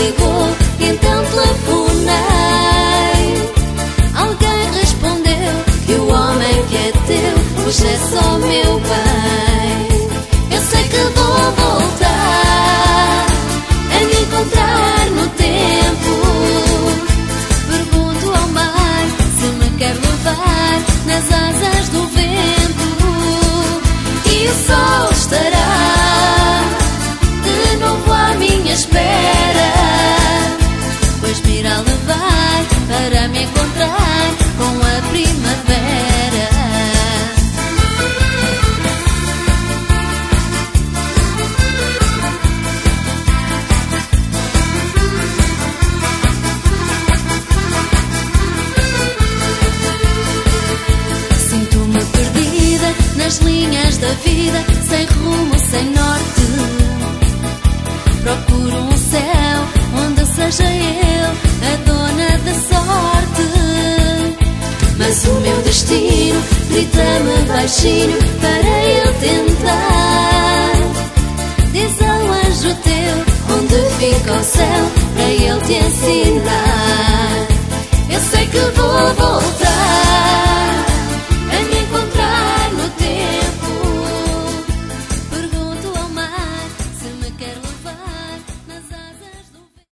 ligou, então telefonei. Alguém respondeu que o homem que é teu hoje é só meu bem. Eu sei que vou voltar a me encontrar no tempo. Pergunto ao mar se me quer levar nas asas do vento. E o sol estará de novo à minha espera, pois me irá levar para me encontrar com a primavera. Sinto-me perdida nas linhas da vida, sem rumo, sem norte. Procuro um céu onde seja eu a dona da sorte. Mas o meu destino grita-me baixinho para eu tentar. Diz ao anjo teu onde fica o céu para ele te ensinar. Eu sei que vou voltar